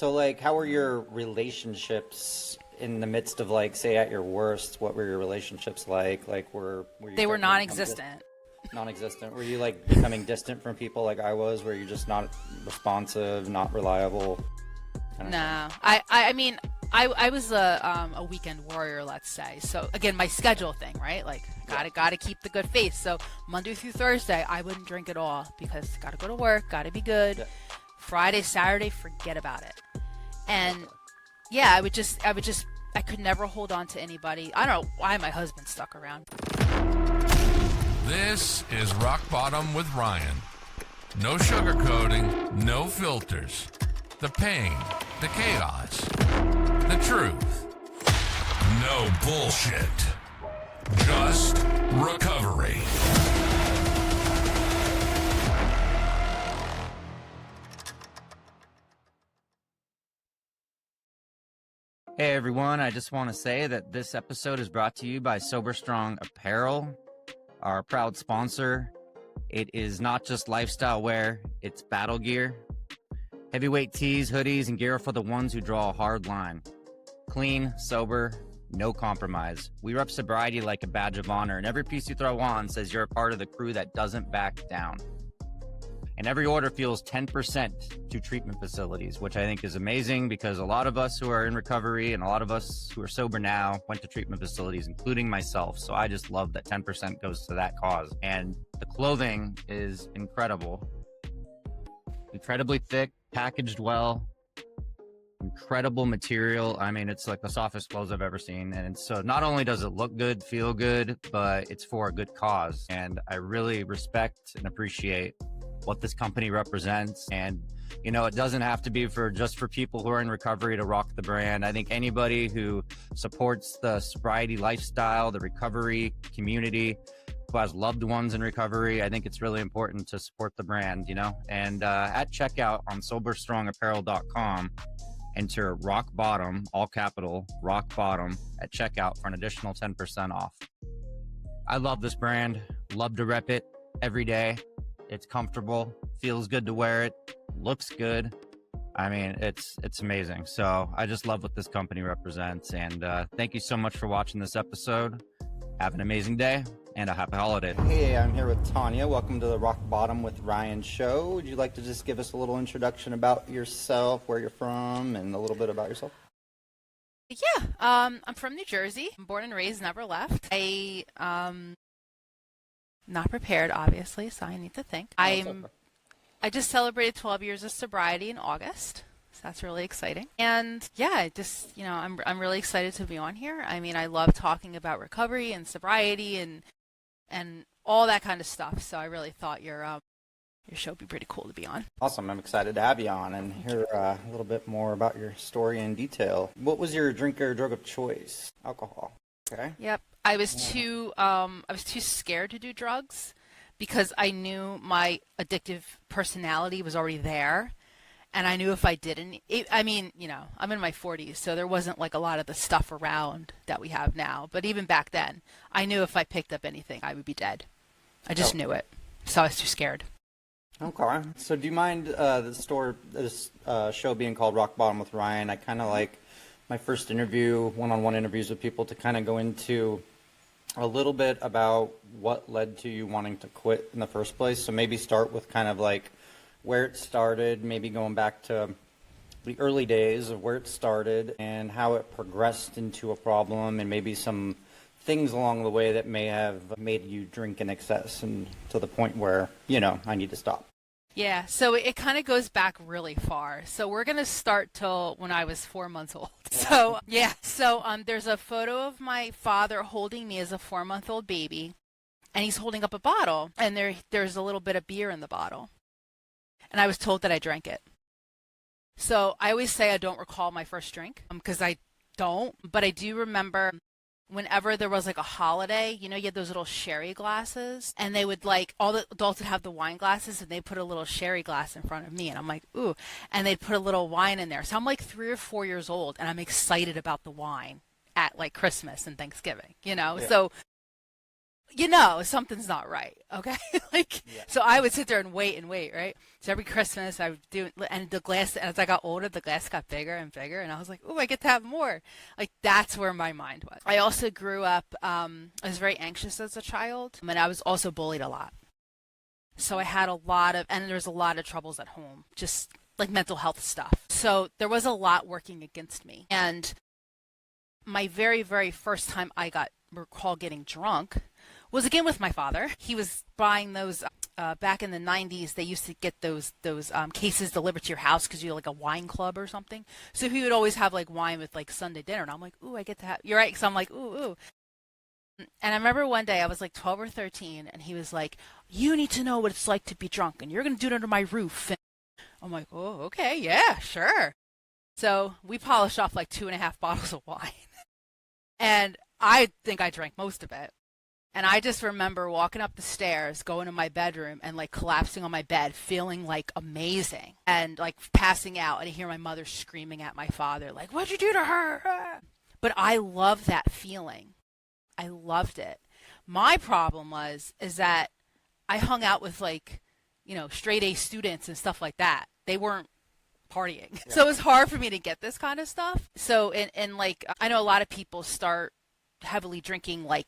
So, like, how were your relationships in the midst of, like, say, at your worst? What were your relationships like? Like, were you They were starting to become non-existent. non-existent? Were you, like, becoming distant from people like I was? Were you just not responsive, not reliable? No, I mean, I was a weekend warrior, let's say. So again, my schedule thing, right? Like, gotta keep the good face. So Monday through Thursday, I wouldn't drink at all because gotta go to work, gotta be good. Yeah. Friday, Saturday, forget about it. And yeah, I could never hold on to anybody. I don't know why my husband stuck around. This is Rock Bottom with Ryan. No sugarcoating, no filters. The pain, the chaos, the truth. No bullshit. Just recovery. Hey everyone, I just want to say that this episode is brought to you by Sober Strong Apparel, our proud sponsor. It is not just lifestyle wear, it's battle gear. Heavyweight tees, hoodies, and gear for the ones who draw a hard line. Clean, sober, no compromise. We rep sobriety like a badge of honor, and every piece you throw on says you're a part of the crew that doesn't back down. And every order fuels 10% to treatment facilities, which I think is amazing because a lot of us who are in recovery and a lot of us who are sober now went to treatment facilities, including myself. So I just love that 10% goes to that cause. And the clothing is incredible. Incredibly thick, packaged well, incredible material. I mean, it's like the softest clothes I've ever seen. And so not only does it look good, feel good, but it's for a good cause. And I really respect and appreciate what this company represents. And, you know, it doesn't have to be just for people who are in recovery to rock the brand. I think anybody who supports the sobriety lifestyle, the recovery community, who has loved ones in recovery, I think it's really important to support the brand, you know? And at checkout on soberstrongapparel.com, enter Rock Bottom, all capital, Rock Bottom, at checkout for an additional 10% off. I love this brand, love to rep it every day. It's comfortable, feels good to wear it, looks good. I mean, it's amazing. So I just love what this company represents. And thank you so much for watching this episode. Have an amazing day and a happy holiday. Hey, I'm here with Tanya. Welcome to the Rock Bottom with Ryan show. Would you like to just give us a little introduction about yourself, where you're from, and a little bit about yourself? Yeah, I'm from New Jersey. I'm born and raised, never left. Not prepared, obviously, so I need to think. I just celebrated 12 years of sobriety in August, so that's really exciting. And yeah, I'm really excited to be on here. I mean, I love talking about recovery and sobriety and all that kind of stuff. So I really thought your show would be pretty cool to be on. Awesome. I'm excited to have you on and hear a little bit more about your story in detail. What was your drink or drug of choice? Alcohol. Okay. Yep. I was too scared to do drugs because I knew my addictive personality was already there. And I knew if I didn't, I'm in my 40s, so there wasn't like a lot of the stuff around that we have now. But even back then, I knew if I picked up anything, I would be dead. I just knew it. So I was too scared. Okay. So do you mind this show being called Rock Bottom with Ryan? I kind of like my first interview, one-on-one interviews with people, to kind of go into a little bit about what led to you wanting to quit in the first place. So maybe start with kind of like where it started, maybe going back to the early days of where it started and how it progressed into a problem, and maybe some things along the way that may have made you drink in excess and to the point where, I need to stop. Yeah, so it kind of goes back really far. So we're going to start till when I was 4 months old. So, yeah. So there's a photo of my father holding me as a 4-month-old baby, and he's holding up a bottle, and there's a little bit of beer in the bottle. And I was told that I drank it. So I always say I don't recall my first drink because I don't, but I do remember whenever there was like a holiday, you had those little sherry glasses, and they would all the adults would have the wine glasses, and they put a little sherry glass in front of me, and I'm like, ooh, and they'd put a little wine in there. So I'm like 3 or 4 years old, and I'm excited about the wine at like Christmas and Thanksgiving, Yeah. So something's not right. Okay. Yeah. So I would sit there and wait, right? So every Christmas I would do it. And the glass, as I got older, the glass got bigger and bigger. And I was like, oh, I get to have more. Like, that's where my mind was. I also grew up, I was very anxious as a child. And I was also bullied a lot. So I had and there was a lot of troubles at home, just like mental health stuff. So there was a lot working against me. And my very, very first time I recall getting drunk was again with my father. He was buying those back in the 90s. They used to get those cases delivered to your house because you're like a wine club or something. So he would always have like wine with like Sunday dinner, and I'm like, ooh, I get to have. You're right, so I'm like, ooh. And I remember one day I was like 12 or 13, and he was like, you need to know what it's like to be drunk, and you're gonna do it under my roof. And I'm like, oh, okay, yeah, sure. So we polished off like 2.5 bottles of wine, and I think I drank most of it. And I just remember walking up the stairs, going to my bedroom, and like collapsing on my bed, feeling like amazing, and like passing out. And I hear my mother screaming at my father, like, "What'd you do to her?" But I love that feeling. I loved it. My problem is that I hung out with like, straight A students and stuff like that. They weren't partying, yeah. So it was hard for me to get this kind of stuff. So and like I know a lot of people start heavily drinking like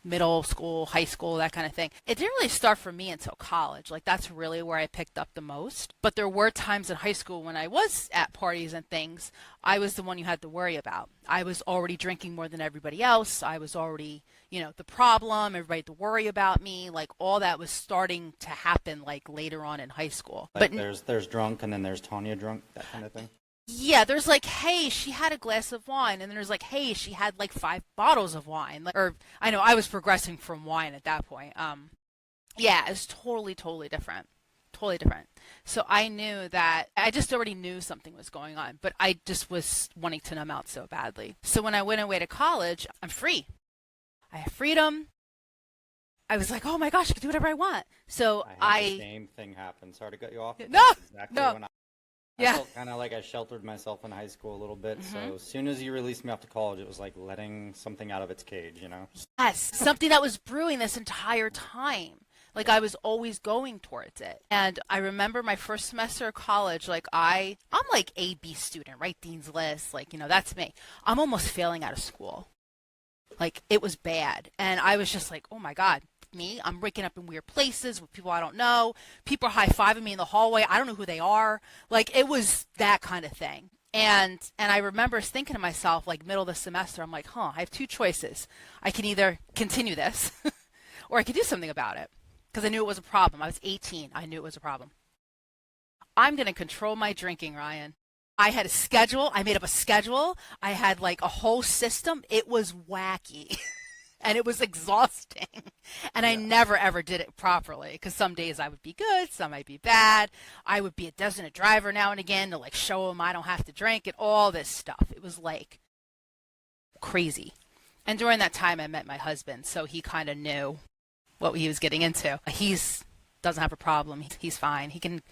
middle school, high school, that kind of thing. It didn't really start for me until college. Like that's really where I picked up the most. But there were times in high school when I was at parties and things, I was the one you had to worry about. I was already drinking more than everybody else. I was already, the problem. Everybody had to worry about me. Like all that was starting to happen like later on in high school. Like but there's drunk and then there's Tanya drunk, that kind of thing. Yeah, there's like, hey, she had a glass of wine, and then there's like, hey, she had like 5 bottles of wine. Or I know I was progressing from wine at that point. Yeah, it's totally different, totally different. So I knew that I just already knew something was going on, but I just was wanting to numb out so badly. So when I went away to college, I'm free. I have freedom. I was like, oh my gosh, I can do whatever I want. So I had the same thing happen. Sorry to cut you off. No, exactly no. When I felt kind of like I sheltered myself in high school a little bit. Mm-hmm. So as soon as you released me off to college, it was like letting something out of its cage, Yes, something that was brewing this entire time. Like I was always going towards it. And I remember my first semester of college, like I'm like a B student, right? Dean's List, like, that's me. I'm almost failing out of school. Like it was bad. And I was just like, oh my God. I'm waking up in weird places with people I don't know. People are high-fiving me in the hallway. I don't know who they are. Like it was that kind of thing. And I remember thinking to myself, like middle of the semester, I'm like, I have 2 choices. I can either continue this or I could do something about it because I knew it was a problem. I was 18. I knew it was a problem. I'm going to control my drinking, Ryan. I had a schedule. I made up a schedule. I had like a whole system. It was wacky. And it was exhausting. And I never, ever did it properly because some days I would be good, some might be bad. I would be a designated driver now and again to like show them I don't have to drink and all this stuff. It was like crazy. And during that time, I met my husband, so he kind of knew what he was getting into. Doesn't have a problem. He's fine. He can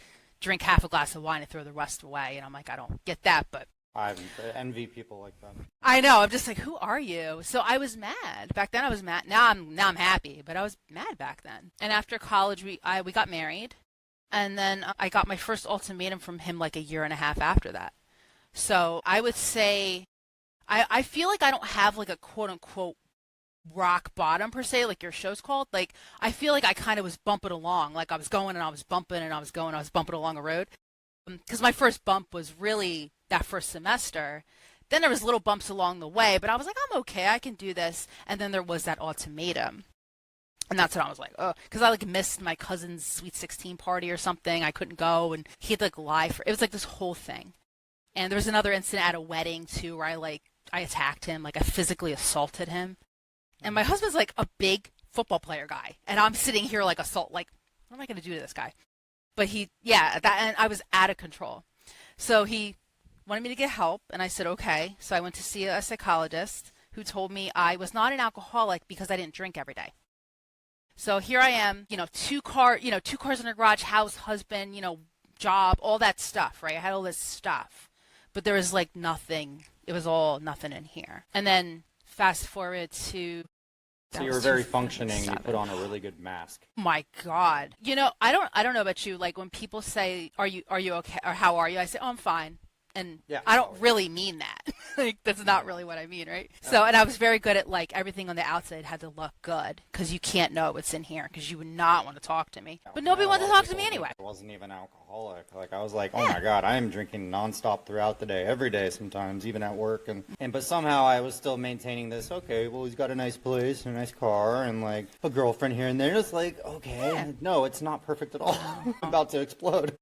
drink half a glass of wine and throw the rest away. And I'm like, I don't get that, but I envy people like that. I know. I'm just like, who are you? So I was mad. Back then I was mad. Now I'm happy, but I was mad back then. And after college, we got married. And then I got my first ultimatum from him like a year and a half after that. So I would say I feel like I don't have like a quote unquote rock bottom per se, like your show's called. Like I feel like I kind of was bumping along. Like I was going and I was bumping and I was going, I was bumping along a road. Because my first bump was really that first semester. Then there was little bumps along the way, but I was like, I'm okay, I can do this. And then there was that ultimatum. And that's when I was like, oh, because I like missed my cousin's Sweet 16 party or something. I couldn't go, and he'd like lie for it. Was like this whole thing. And there was another incident at a wedding too, where I attacked him, like I physically assaulted him. And my husband's like a big football player guy, and I'm sitting here like what am I going to do to this guy? But and I was out of control. So he wanted me to get help, and I said, okay. So I went to see a psychologist who told me I was not an alcoholic because I didn't drink every day. So here I am, 2 cars in a garage, house, husband, job, all that stuff, right? I had all this stuff, but there was like nothing. It was all nothing in here. And then fast forward to So That you was were very functioning. You 2007. put on a really good mask. My God. I don't know about you. Like when people say, are you okay? Or how are you? I say, oh, I'm fine. And Yeah. I don't really mean that. Like that's not really what I mean, right? So, and I was very good at like everything on the outside had to look good because you can't know what's in here because you would not want to talk to me. But nobody wanted to talk to me anyway. I wasn't even alcoholic. Like I was like, oh my God, I am drinking nonstop throughout the day, every day sometimes, even at work. And but somehow I was still maintaining this, okay, well, he's got a nice place, a nice car, and like a girlfriend here and there. It's like, okay, Yeah. no, it's not perfect at all. I'm about to explode.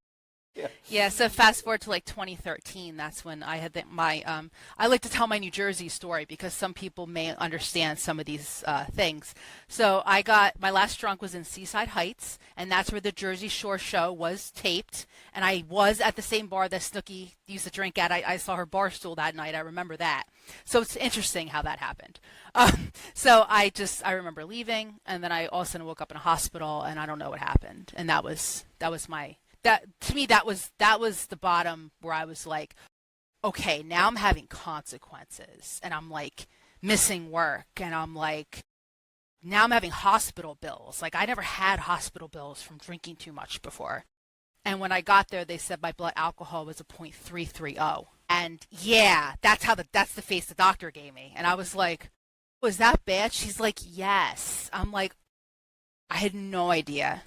Yeah, so fast forward to like 2013, that's when I had I like to tell my New Jersey story because some people may understand some of these things. So my last drunk was in Seaside Heights, and that's where the Jersey Shore show was taped, and I was at the same bar that Snooki used to drink at. I saw her bar stool that night, I remember that. So it's interesting how that happened. So I remember leaving, and then I all of a sudden woke up in a hospital, and I don't know what happened, and that was my... That to me, that was the bottom where I was like, okay, now I'm having consequences, and I'm like missing work, and I'm like, now I'm having hospital bills. Like I never had hospital bills from drinking too much before. And when I got there, they said my blood alcohol was a .330, and yeah, that's the face the doctor gave me, and I was like, was that bad? She's like, yes. I'm like, I had no idea.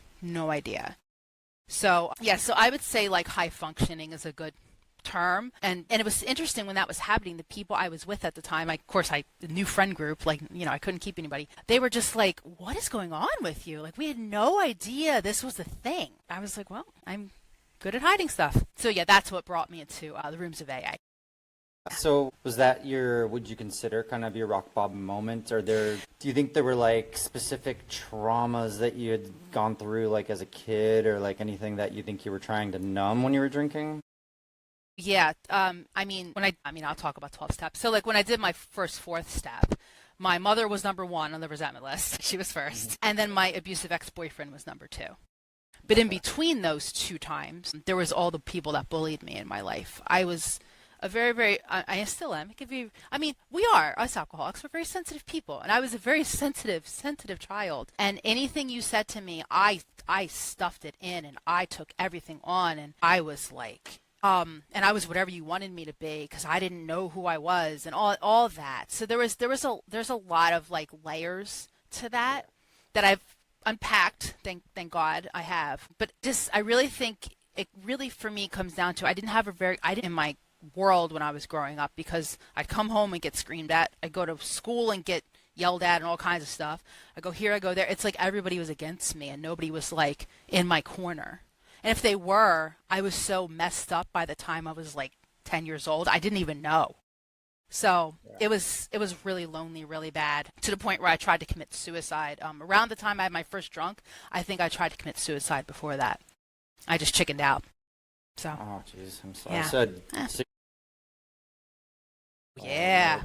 So, yeah, so I would say like high functioning is a good term. And it was interesting when that was happening. The people I was with at the time, the new friend group, like, I couldn't keep anybody. They were just like, what is going on with you? Like, we had no idea this was a thing. I was like, well, I'm good at hiding stuff. So, yeah, that's what brought me into the rooms of AA. So was that would you consider kind of your rock bottom moment? Do you think there were like specific traumas that you had gone through like as a kid or like anything that you think you were trying to numb when you were drinking? Yeah, I'll talk about 12 steps. So like when I did my first fourth step, my mother was number 1 on the resentment list. She was first. And then my abusive ex-boyfriend was number 2. But in between those 2 times, there was all the people that bullied me in my life. I was a very, very, I still am. We are, us alcoholics, we're very sensitive people. And I was a very sensitive child. And anything you said to me, I stuffed it in and I took everything on. And I was like, and I was whatever you wanted me to be because I didn't know who I was and all that. So there's a lot of like layers to that I've unpacked. Thank God I have. But I really think it really for me comes down to I didn't in my world when I was growing up because I'd come home and get screamed at. I'd go to school and get yelled at and all kinds of stuff. I go here, I go there. It's like everybody was against me and nobody was like in my corner. And if they were, I was so messed up by the time I was like 10 years old, I didn't even know. So it was really lonely, really bad, to the point where I tried to commit suicide. Around the time I had my first drunk, I think I tried to commit suicide before that. I just chickened out. So. Oh, jeez, I'm sorry. Yeah. Yeah.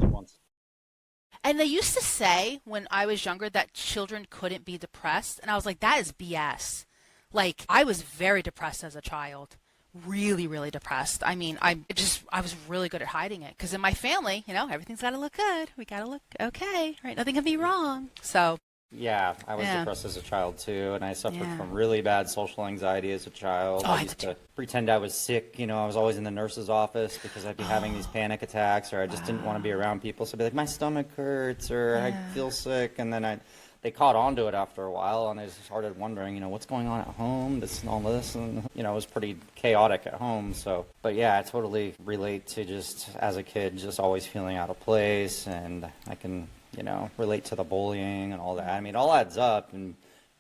And they used to say when I was younger that children couldn't be depressed. And I was like, that is BS. Like, I was very depressed as a child. Really, really depressed. I mean, I was really good at hiding it. Because in my family, everything's got to look good. We got to look okay, right? Nothing can be wrong. So. Yeah, I was depressed as a child too, and I suffered from really bad social anxiety as a child. I used to pretend I was sick. I was always in the nurse's office because I'd be having these panic attacks, or I just didn't want to be around people. So I'd be like, my stomach hurts, or I feel sick, and then they caught on to it after a while, and I just started wondering, what's going on at home, this and all this, and, it was pretty chaotic at home, so. But yeah, I totally relate to just, as a kid, just always feeling out of place, and I can, relate to the bullying and all that. I mean, it all adds up, and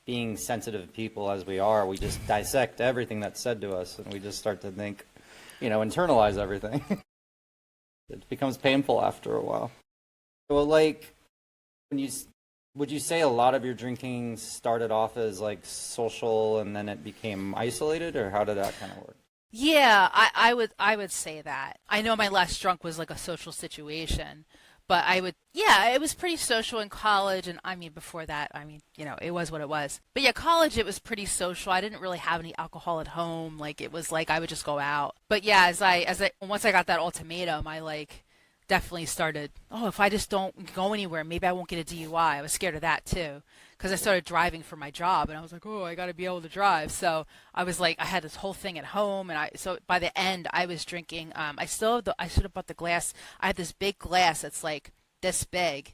being sensitive people as we are, we just dissect everything that's said to us, and we just start to think, internalize everything. It becomes painful after a while. Well, like, would you say a lot of your drinking started off as like social and then it became isolated, or how did that kind of work? Yeah, I would say that. I know my last drunk was like a social situation, but it was pretty social in college, and before that, it was what it was. But yeah, college, it was pretty social. I didn't really have any alcohol at home. Like, it was like I would just go out. But yeah, once I got that ultimatum, I definitely started, oh, if I just don't go anywhere, maybe I won't get a DUI. I was scared of that too. Because I started driving for my job, and I was like, oh, I got to be able to drive. So I was like, I had this whole thing at home, and so by the end, I was drinking. I still have I should have bought the glass. I had this big glass that's like this big.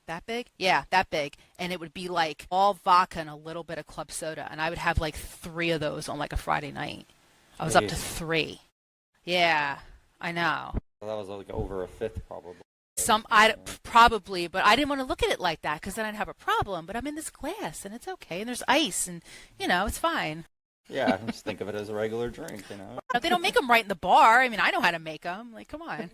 That big? Yeah, that big. And it would be like all vodka and a little bit of club soda. And I would have like 3 of those on like a Friday night. I was up to 3. Yeah, I know. Well, that was like over a fifth, probably. I probably, but I didn't want to look at it like that because then I'd have a problem. But I'm in this glass and it's okay, and there's ice, and it's fine. Yeah, just think of it as a regular drink, They don't make them right in the bar. I mean, I know how to make them. Like, come on.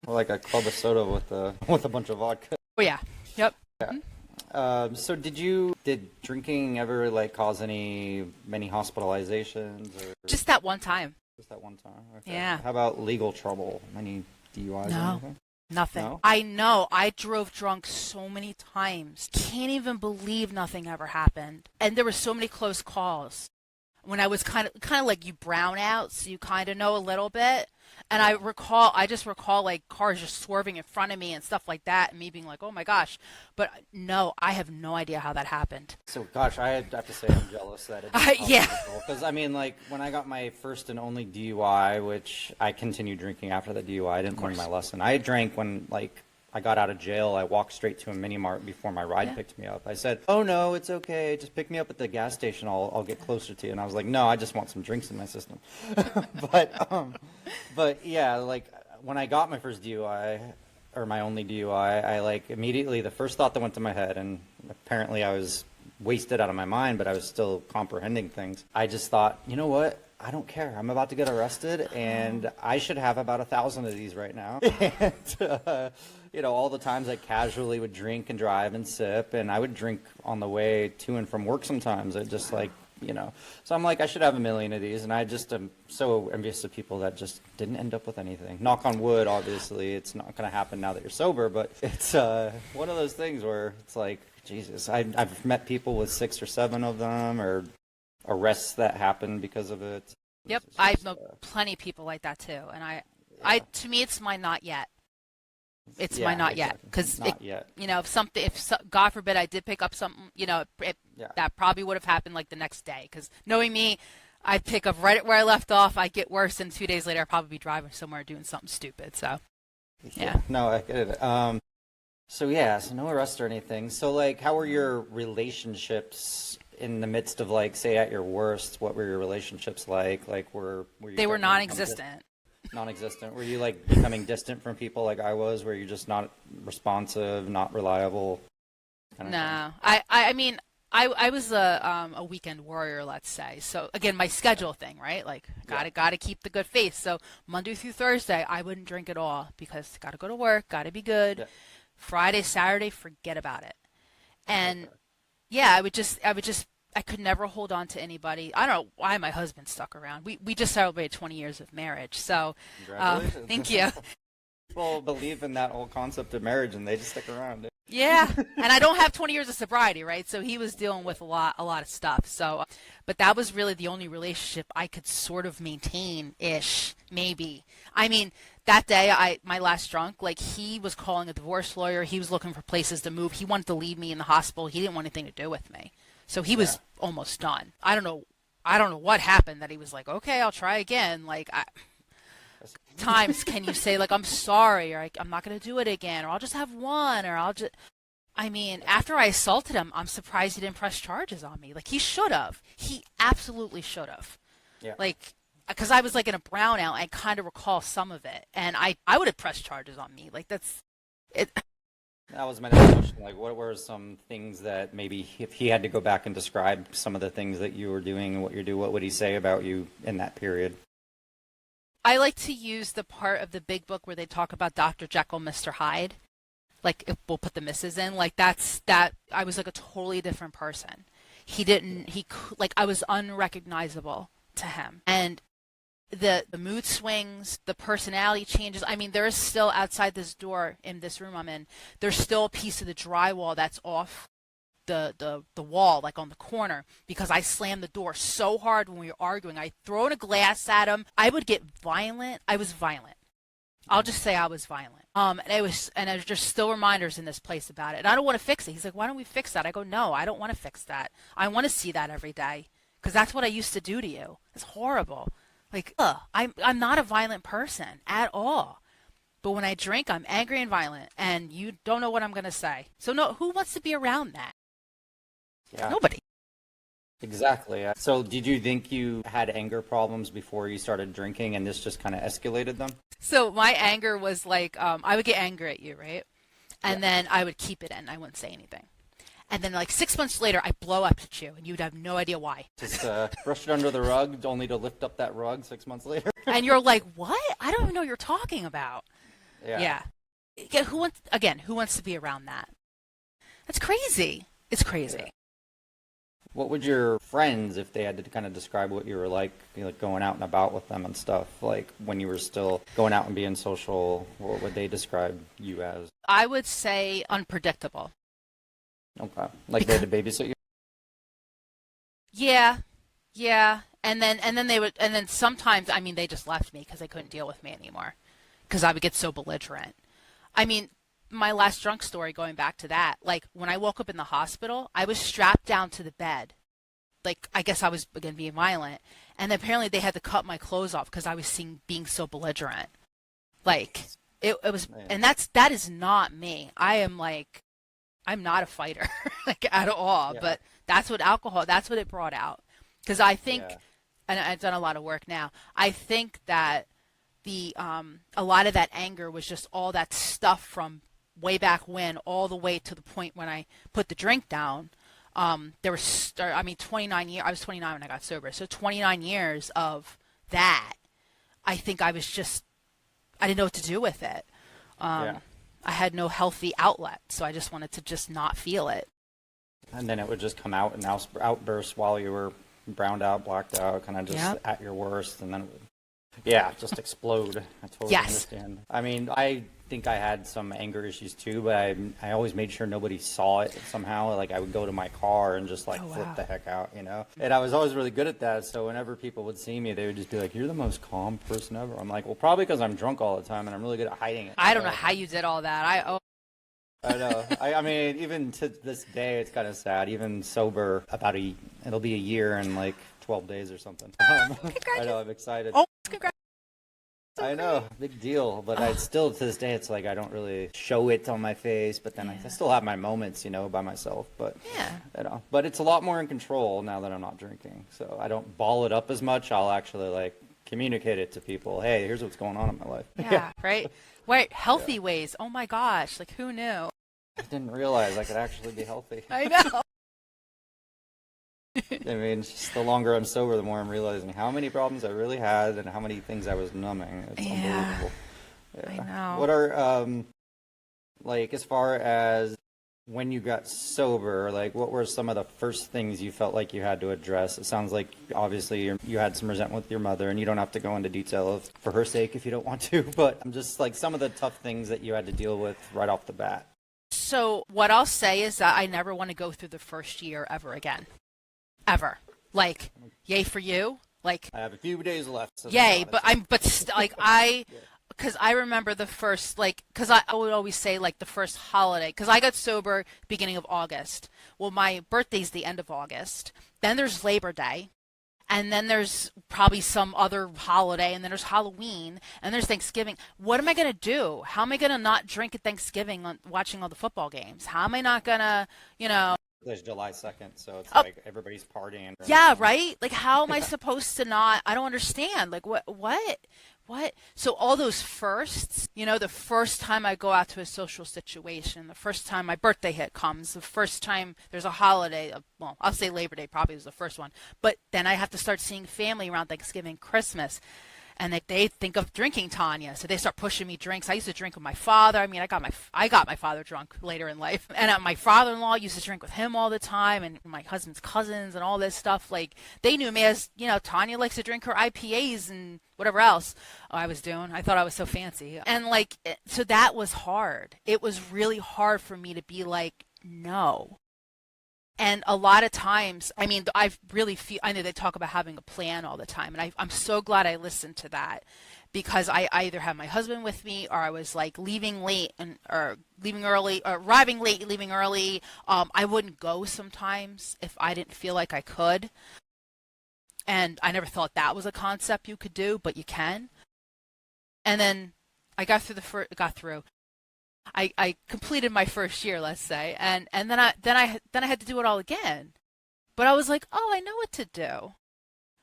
Like a club of soda with a bunch of vodka. Oh yeah. Yep. Yeah. So did drinking ever like cause many hospitalizations or Just that one time. just that one time? Okay. Yeah. How about legal trouble? Any DUIs or No. anything? Nothing. No? I know. I drove drunk so many times. Can't even believe nothing ever happened. And there were so many close calls. When I was kind of like you brown out, so you kind of know a little bit. And I just recall like cars just swerving in front of me and stuff like that, and me being like, oh my gosh. But no, I have no idea how that happened. So, gosh, I have to say I'm jealous that it Yeah. Because, I mean, like, when I got my first and only DUI, which I continued drinking after the DUI, I didn't learn my lesson. I drank when, like, I got out of jail. I walked straight to a mini mart before my ride picked me up. I said, oh, no, it's okay. Just pick me up at the gas station. I'll get closer to you. And I was like, no, I just want some drinks in my system. But, yeah, like, when I got my first DUI, or my only DUI, I like immediately, the first thought that went to my head, and apparently I was wasted out of my mind, but I was still comprehending things. I just thought, you know what? I don't care. I'm about to get arrested, and I should have about 1,000 of these right now. And, all the times I casually would drink and drive and sip, and I would drink on the way to and from work sometimes. I just like, So I'm like, I should have 1 million of these, and I just am so envious of people that just didn't end up with anything. Knock on wood, obviously, it's not going to happen now that you're sober, but it's one of those things where it's like, Jesus, I've met people with 6 or 7 of them, or arrests that happen because of it. Yep, I know plenty of people like that too, and to me, it's my not yet. It's my not yet, because if God forbid I did pick up something, that probably would have happened like the next day. Because knowing me, I'd pick up right at where I left off. I'd get worse, and 2 days later, I'd probably be driving somewhere doing something stupid. So, yeah. No, I get it. So no arrest or anything. So, like, how were your relationships in the midst of, like, say, at your worst? What were your relationships like? Like, were you? They were non-existent. Non-existent. Were you like becoming distant from people like I was? Were you just not responsive, not reliable? No, I mean, I was a weekend warrior, let's say. So again, my schedule thing, right? Like, gotta keep the good faith. So Monday through Thursday, I wouldn't drink at all because gotta go to work, gotta be good. Yeah. Friday, Saturday, forget about it. And I would just. I could never hold on to anybody. I don't know why my husband stuck around. We just celebrated 20 years of marriage. So thank you. People believe in that whole concept of marriage, and they just stick around. Yeah, and I don't have 20 years of sobriety, right? So he was dealing with a lot of stuff. So, but that was really the only relationship I could sort of maintain-ish, maybe. I mean, that day, my last drunk, like, he was calling a divorce lawyer. He was looking for places to move. He wanted to leave me in the hospital. He didn't want anything to do with me. So he was almost done. I don't know what happened that he was like, okay, I'll try again. Like, times can you say, like, I'm sorry, or I'm not going to do it again, or I'll just have one, or I mean, after I assaulted him, I'm surprised he didn't press charges on me. Like, he should have. He absolutely should have. Yeah. Like, because I was, like, in a brownout, I kind of recall some of it, and I would have pressed charges on me. Like, that's it. That was my next question. Like, what were some things that maybe if he had to go back and describe some of the things that you were doing and what you're doing, what would he say about you in that period? I like to use the part of the big book where they talk about Dr. Jekyll, Mr. Hyde. Like, if we'll put the Mrs. in. Like, I was like a totally different person. I was unrecognizable to him. And the mood swings, the personality changes. I mean, there is still outside this door in this room I'm in, there's still a piece of the drywall that's off the wall, like on the corner, because I slammed the door so hard when we were arguing. I thrown a glass at him. I would get violent. I was violent. I'll just say I was violent. And there's just still reminders in this place about it. And I don't want to fix it. He's like, why don't we fix that? I go, no, I don't want to fix that. I want to see that every day because that's what I used to do to you. It's horrible. Like, I'm not a violent person at all. But when I drink, I'm angry and violent, and you don't know what I'm going to say. So no, who wants to be around that? Yeah. Nobody. Exactly. So did you think you had anger problems before you started drinking and this just kind of escalated them? So my anger was like, I would get angry at you, right? And then I would keep it in. I wouldn't say anything. And then like 6 months later, I blow up at you, and you'd have no idea why. Just brush it under the rug, only to lift up that rug 6 months later. And you're like, what? I don't even know what you're talking about. Yeah. Who wants to be around that? That's crazy. It's crazy. Yeah. What would your friends, if they had to kind of describe what you were like, going out and about with them and stuff, like when you were still going out and being social, what would they describe you as? I would say unpredictable. Okay. Like they had to babysit you? Yeah. And then sometimes, I mean, they just left me because they couldn't deal with me anymore because I would get so belligerent. I mean, my last drunk story, going back to that, like when I woke up in the hospital, I was strapped down to the bed. Like, I guess I was, again, being violent. And apparently they had to cut my clothes off because I was being so belligerent. Like, it was, and that is not me. I'm not a fighter, like, at all. Yeah. But that's what it brought out. Because I think, and I've done a lot of work now, I think that a lot of that anger was just all that stuff from way back when, all the way to the point when I put the drink down. There was, 29 years, I was 29 when I got sober. So 29 years of that, I think I didn't know what to do with it. I had no healthy outlet, so I just wanted to just not feel it. And then it would just come out in outbursts while you were browned out, blacked out, kind of just at your worst, and then it would just explode. I totally understand. I mean, I think I had some anger issues too, but I always made sure nobody saw it somehow. Like, I would go to my car and just flip the heck out, And I was always really good at that, so whenever people would see me, they would just be like, you're the most calm person ever. I'm like, well, probably because I'm drunk all the time and I'm really good at hiding it. I don't know how you did all that. I know. I mean, even to this day, it's kind of sad. Even sober, it'll be a year and like 12 days or something. I know, I'm excited. Oh, congrats. I know, big deal. But I still, to this day, it's like I don't really show it on my face. But then I still have my moments, by myself. But but it's a lot more in control now that I'm not drinking. So I don't ball it up as much. I'll actually communicate it to people. Hey, here's what's going on in my life. Yeah, right. Wait, healthy ways. Oh my gosh, who knew? I didn't realize I could actually be healthy. I know. I mean, just the longer I'm sober, the more I'm realizing how many problems I really had and how many things I was numbing. It's unbelievable. Yeah. I know. What are, as far as when you got sober, what were some of the first things you felt like you had to address? It sounds like, obviously, you had some resentment with your mother, and you don't have to go into detail for her sake if you don't want to, but I'm just, some of the tough things that you had to deal with right off the bat. So what I'll say is that I never want to go through the first year ever again. Ever. Yay for you. I have a few days left. So yay, because I remember the first, because I would always say, the first holiday, because I got sober beginning of August. Well, my birthday's the end of August. Then there's Labor Day. And then there's probably some other holiday, and then there's Halloween, and there's Thanksgiving. What am I going to do? How am I going to not drink at Thanksgiving watching all the football games? How am I not going to, There's July 2nd, so it's everybody's partying. Yeah, right? How am I supposed to not? I don't understand. What? So all those firsts, the first time I go out to a social situation, the first time my birthday comes, the first time there's a holiday, well, I'll say Labor Day probably was the first one, but then I have to start seeing family around Thanksgiving, Christmas. And they think of drinking, Tanya, so they start pushing me drinks. I used to drink with my father. I mean, I got my father drunk later in life, and my father-in-law used to drink with him all the time, and my husband's cousins and all this stuff. They knew me as, Tanya likes to drink her IPAs and whatever else I was doing. I thought I was so fancy, and so that was hard. It was really hard for me to be no. And a lot of times, I know they talk about having a plan all the time, and I'm so glad I listened to that, because I either had my husband with me, or I was like leaving late or leaving early, or arriving late, leaving early. I wouldn't go sometimes if I didn't feel like I could. And I never thought that was a concept you could do, but you can. And then I got through. I completed my first year, let's say, and then I had to do it all again. But I was like, oh, I know what to do.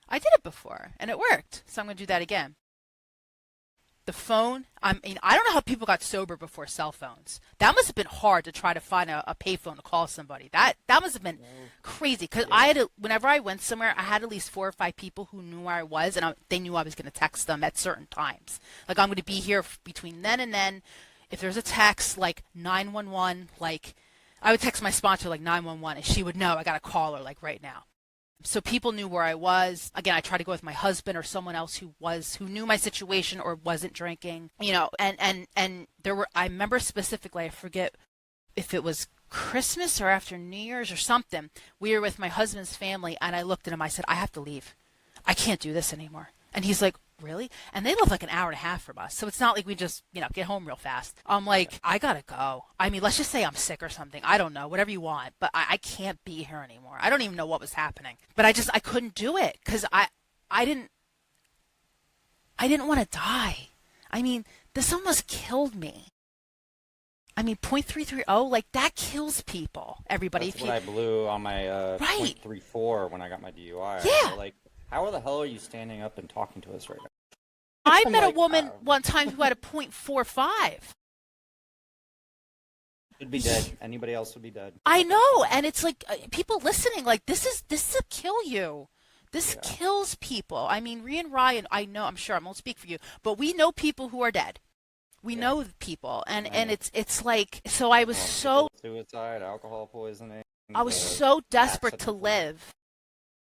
I did it before, and it worked, so I'm going to do that again. The phone, I mean, I don't know how people got sober before cell phones. That must have been hard to try to find a payphone to call somebody. That must have been crazy, because whenever I went somewhere, I had at least 4 or 5 people who knew where I was, and they knew I was going to text them at certain times. Like, I'm going to be here between then and then. If there's a text, like 911, like, I would text my sponsor, like 911, and she would know I got to call her, like, right now. So people knew where I was. Again, I tried to go with my husband or someone else who knew my situation or wasn't drinking, and there were, I remember specifically, I forget if it was Christmas or after New Year's or something. We were with my husband's family, and I looked at him, I said, I have to leave. I can't do this anymore. And he's like, really? And they live like an hour and a half from us. So it's not like we just, get home real fast. I'm like, I gotta go. I mean, let's just say I'm sick or something. I don't know, whatever you want, but I can't be here anymore. I don't even know what was happening, but I couldn't do it, because I didn't want to die. I mean, this almost killed me. I mean, 0.330, like, that kills people, everybody. That's what I blew on my Right. 0.34 when I got my DUI. Yeah. Like, how the hell are you standing up and talking to us right now? I I'm met a like, woman one time who had a 0.45. Should be dead. Anybody else would be dead. I know, and it's like, people listening, like, this will kill you. This kills people. I mean, Rhea and Ryan, I'm sure I won't speak for you, but we know people who are dead. We know people, and it's like, so I was suicide, alcohol poisoning. I was so desperate to live.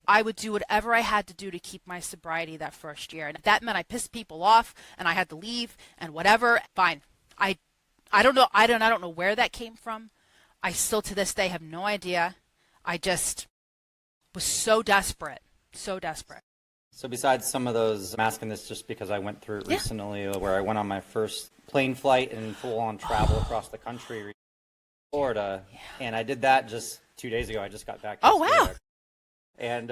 I would do whatever I had to do to keep my sobriety that first year, and that meant I pissed people off, and I had to leave, and whatever. Fine. I don't know. I don't know where that came from. I still to this day have no idea. I just was so desperate, so desperate. So besides some of those, I'm asking this just because I went through it recently, where I went on my first plane flight and full-on travel across the country, Florida, and I did that just 2 days ago. I just got back. Oh, wow. And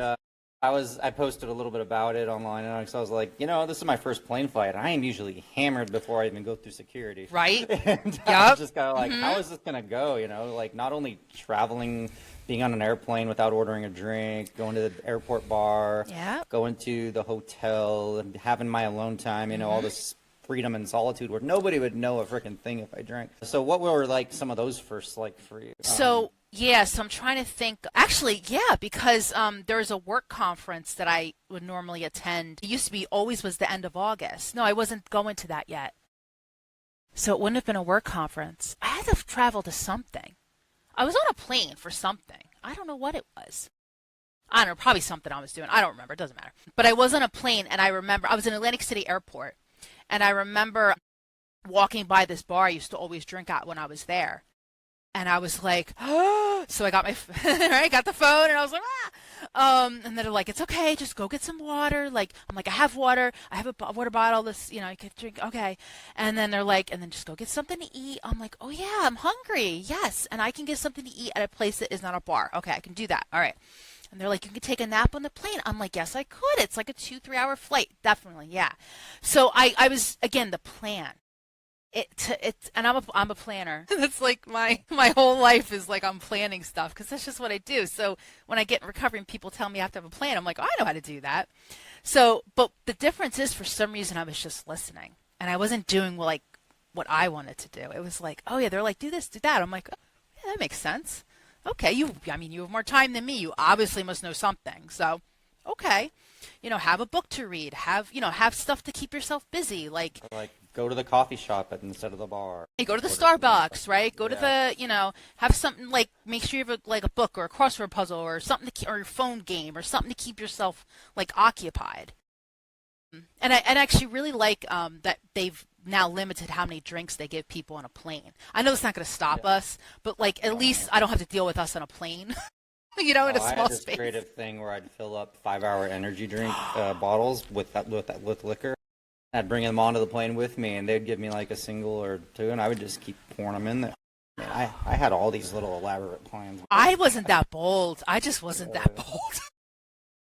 I posted a little bit about it online, and so I was like, this is my first plane flight. I am usually hammered before I even go through security. Right. And I was just kind of like, how is this going to go? Like, not only traveling, being on an airplane without ordering a drink, going to the airport bar, going to the hotel, and having my alone time, all this freedom and solitude where nobody would know a freaking thing if I drank. So what were, like, some of those first, like, for you? So I'm trying to think. Actually, because there's a work conference that I would normally attend. It used to be always was the end of August. No, I wasn't going to that yet. So it wouldn't have been a work conference. I had to travel to something. I was on a plane for something. I don't know what it was. I don't know, probably something I was doing. I don't remember. It doesn't matter. But I was on a plane, and I remember I was in Atlantic City Airport, and I remember walking by this bar I used to always drink at when I was there. And I was like, oh, so I got got the phone, and I was like, and they're like, it's okay, just go get some water. Like, I'm like, I have water, I have a water bottle, this, you can drink, okay. And then they're like, and then just go get something to eat. I'm like, oh yeah, I'm hungry, yes, and I can get something to eat at a place that is not a bar. Okay, I can do that, all right. And they're like, you can take a nap on the plane. I'm like, yes, I could. It's like a 2-3 hour flight, definitely, yeah. So I was, again, the plan. And I'm a planner. That's like my whole life is like I'm planning stuff, because that's just what I do. So when I get in recovery and people tell me I have to have a plan, I'm like, oh, I know how to do that. So, but the difference is, for some reason, I was just listening, and I wasn't doing what I wanted to do. It was like, oh yeah, they're like, do this, do that. I'm like, oh, yeah, that makes sense. Okay, you have more time than me. You obviously must know something. So, okay, have a book to read. Have stuff to keep yourself busy. Like go to the coffee shop instead of the bar. Hey, go to the Starbucks, right? Go to the, have something, like, make sure you have a book or a crossword puzzle or something or your phone game or something to keep yourself, like, occupied. And I actually really like that they've now limited how many drinks they give people on a plane. I know it's not going to stop us, but, like, at least I don't have to deal with us on a plane. In a small I had this space. creative thing where I'd fill up 5-hour energy drink bottles with liquor. I'd bring them onto the plane with me, and they'd give me like a single or two, and I would just keep pouring them in there. Man, I had all these little elaborate plans. I wasn't that bold. I just wasn't that bold.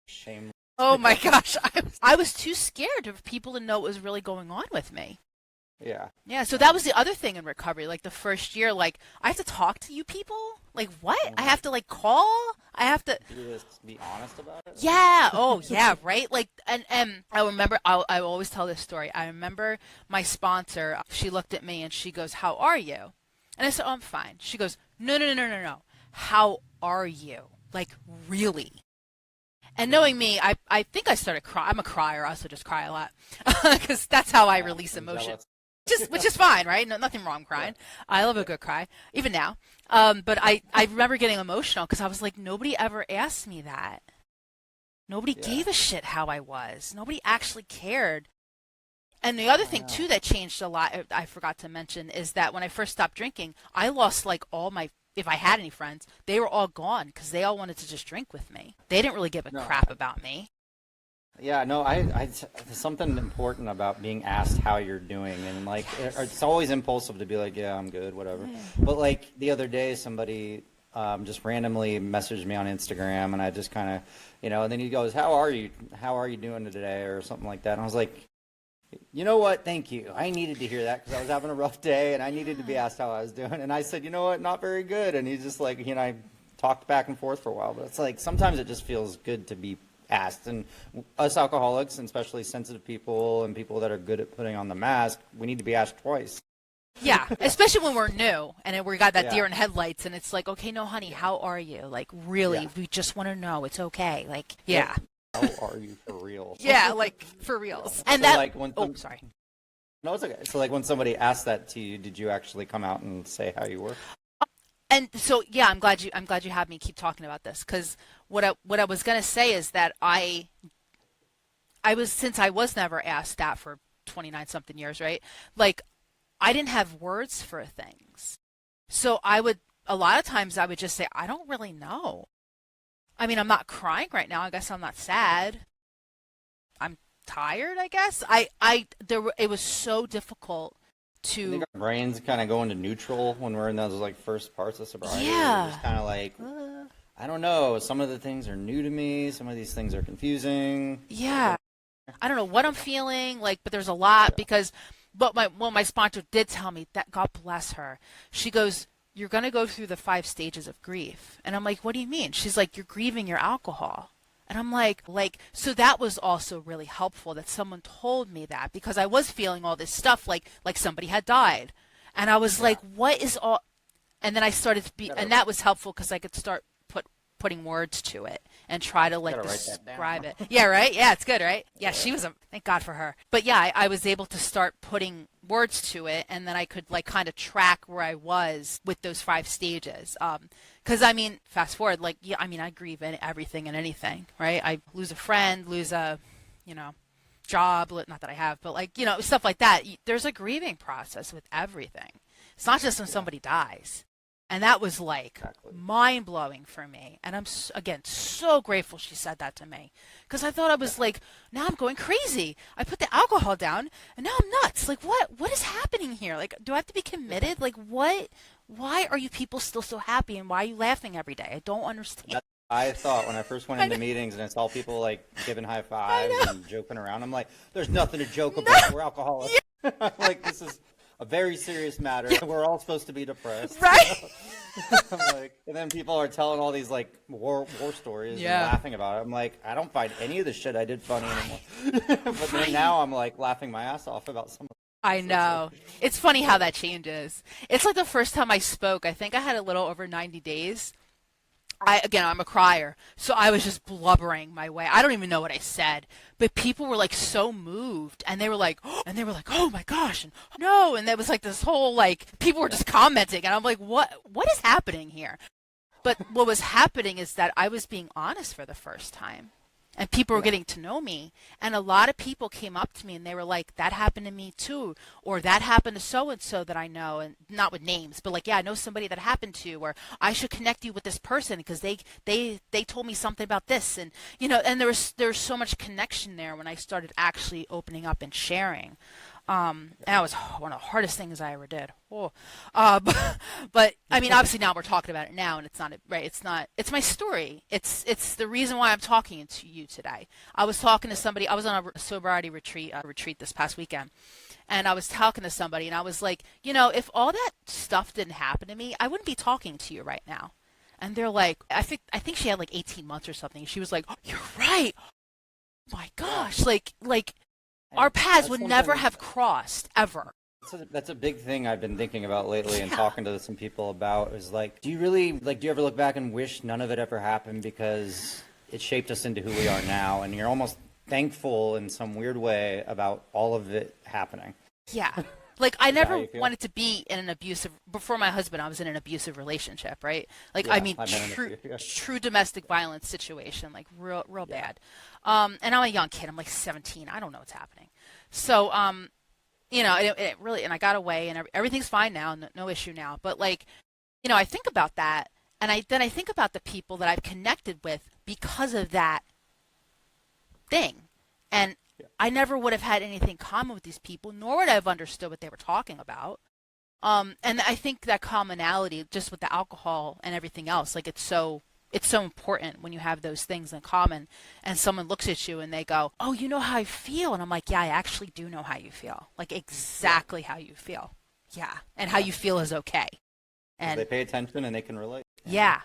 Shame. Oh my gosh. I was too scared of people to know what was really going on with me. Yeah. Yeah, so that was the other thing in recovery. Like the first year, like I have to talk to you people? Like what? I have to like call? I have to You just be honest about it? Yeah. Oh, yeah, right? Like and I remember I always tell this story. I remember my sponsor, she looked at me and she goes, "How are you?" And I said, "Oh, I'm fine." She goes, "No, no, no, no, no, no. How are you? Like really?" And knowing me, I think I started crying. I'm a crier. I also just cry a lot because that's how I release I'm emotion. jealous. Which is fine, right? No, nothing wrong crying. I love a good cry, even now. But I remember getting emotional because I was like, nobody ever asked me that. Nobody gave a shit how I was. Nobody actually cared. And the other thing, too, that changed a lot, I forgot to mention, is that when I first stopped drinking, I lost like all my, if I had any friends, they were all gone because they all wanted to just drink with me. They didn't really give a crap about me. Yeah, no, there's something important about being asked how you're doing, and like it's always impulsive to be like, yeah, I'm good, whatever. But like the other day, somebody just randomly messaged me on Instagram, and I just kind of, and then he goes, "How are you? How are you doing today?" or something like that. And I was like, you know what? Thank you. I needed to hear that because I was having a rough day, and I needed to be asked how I was doing. And I said, you know what? Not very good. And he's just like, I talked back and forth for a while, but it's like sometimes it just feels good to be asked. And us alcoholics, and especially sensitive people and people that are good at putting on the mask, we need to be asked twice. Yeah, especially when we're new and we got that deer in headlights, and it's like, okay, no, honey, how are you? Like, really, we just want to know. It's okay. Like, yeah. How are you for real? Yeah, like for reals. And so that. Like when sorry. No, it's okay. So like when somebody asked that to you, did you actually come out and say how you were? And so yeah, I'm glad you had me keep talking about this, because what I was gonna say is that I was, since I was never asked that for 29 something years, right? Like I didn't have words for things, so a lot of times I would just say, I don't really know. I mean, I'm not crying right now. I guess I'm not sad. I'm tired, I guess. It was so difficult to. I think our brains kind of go into neutral when we're in those like first parts of sobriety. Yeah. We're just kind of like, I don't know. Some of the things are new to me. Some of these things are confusing. Yeah. I don't know what I'm feeling like, but there's a lot but my sponsor did tell me that, God bless her. She goes, "You're going to go through the 5 stages of grief." And I'm like, "What do you mean?" She's like, "You're grieving your alcohol." And I'm like, so that was also really helpful that someone told me that, because I was feeling all this stuff like somebody had died. And I was like, what is all, and then I started to be, and that was helpful because I could start putting words to it and try to like describe it. Yeah, right? Yeah, it's good, right? Yeah, she was thank God for her. But yeah, I was able to start putting words to it, and then I could like kind of track where I was with those 5 stages. Because I mean, fast forward, like, yeah, I mean, I grieve in everything and anything, right? I lose a friend, lose a, job, not that I have, but like, stuff like that. There's a grieving process with everything. It's not just when somebody dies. And that was like mind-blowing for me. And I'm, again, so grateful she said that to me. Because I thought I was like, now I'm going crazy. I put the alcohol down, and now I'm nuts. Like, what is happening here? Like, do I have to be committed? Like, what? Why are you people still so happy, and why are you laughing every day? I don't understand. I thought when I first went into meetings and I saw people like giving high fives and joking around, I'm like, there's nothing to joke about. We're alcoholics. Yeah. Like, this is a very serious matter. Yeah. We're all supposed to be depressed. Right? I'm like, and then people are telling all these like war stories and laughing about it. I'm like, I don't find any of the shit I did funny anymore. But then now I'm like laughing my ass off about some of the I know. It's funny how that changes. It's like the first time I spoke, I think I had a little over 90 days. I'm a crier, so I was just blubbering my way. I don't even know what I said, but people were like so moved, and they were like, oh my gosh, and no, and there was like this whole like people were just commenting, and I'm like, what is happening here? But what was happening is that I was being honest for the first time. and people were getting to know me. And a lot of people came up to me and they were like, that happened to me too, or that happened to so and so that I know, and not with names, but like, yeah, I know somebody that happened to, or I should connect you with this person because they told me something about this. And and there's so much connection there when I started actually opening up and sharing. And that was one of the hardest things I ever did. Oh. But I mean, obviously now we're talking about it now, and it's not right. It's my story. It's the reason why I'm talking to you today. I was talking to somebody. I was on a sobriety retreat this past weekend, and I was talking to somebody, and I was like, if all that stuff didn't happen to me, I wouldn't be talking to you right now. And they're like, I think she had like 18 months or something. She was like, oh, you're right. Oh my gosh, like. Our paths would never have crossed, ever. That's a big thing I've been thinking about lately and talking to some people about is like, do you ever look back and wish none of it ever happened because it shaped us into who we are now? And you're almost thankful in some weird way about all of it happening. Yeah. Like, I never wanted to be in an abusive, before my husband, I was in an abusive relationship, right? Like, yeah, I mean, true domestic violence situation, like real bad. And I'm a young kid. I'm like 17. I don't know what's happening. So, it really, and I got away and everything's fine now. No issue now. But like, I think about that. And then I think about the people that I've connected with because of that thing. And I never would have had anything common with these people, nor would I have understood what they were talking about. And I think that commonality, just with the alcohol and everything else, like it's so important when you have those things in common, and someone looks at you and they go, "Oh, you know how I feel," and I'm like, "Yeah, I actually do know how you feel, like exactly how you feel, yeah, and how you feel is okay." And they pay attention and they can relate. Yeah.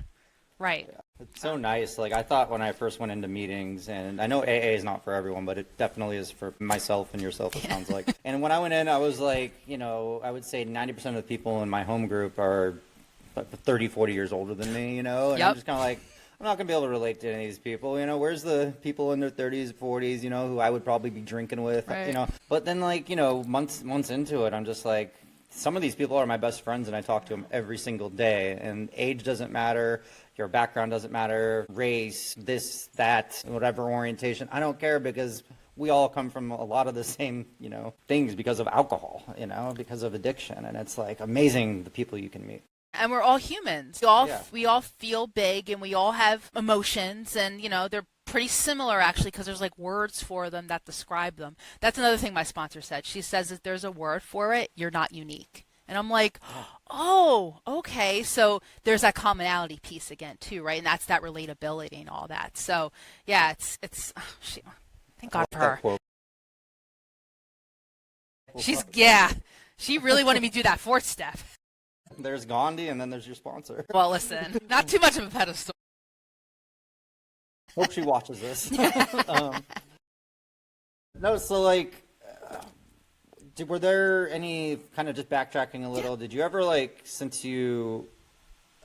Right. Yeah. It's so nice. Like, I thought when I first went into meetings, and I know AA is not for everyone, but it definitely is for myself and yourself, it sounds like. And when I went in, I was like, I would say 90% of the people in my home group are 30, 40 years older than me, and I'm just kind of like, I'm not going to be able to relate to any of these people. Where's the people in their 30s, 40s, who I would probably be drinking with, right. But then, like, months into it, I'm just like, some of these people are my best friends, and I talk to them every single day, and age doesn't matter. Your background doesn't matter, race, this, that, whatever orientation. I don't care, because we all come from a lot of the same, things because of alcohol, because of addiction. And it's like amazing the people you can meet. And we're all humans. We all feel big, and we all have emotions, and they're pretty similar actually, because there's like words for them that describe them. That's another thing my sponsor said. She says if there's a word for it, you're not unique. And I'm like, oh, okay. So there's that commonality piece again too, right? And that's that relatability and all that. So yeah, it's thank God for her. She really wanted me to do that fourth step. There's Gandhi, and then there's your sponsor. Well, listen, not too much of a pedestal. Hope she watches this. No, so like, were there any, kind of just backtracking a little, did you ever, like, since you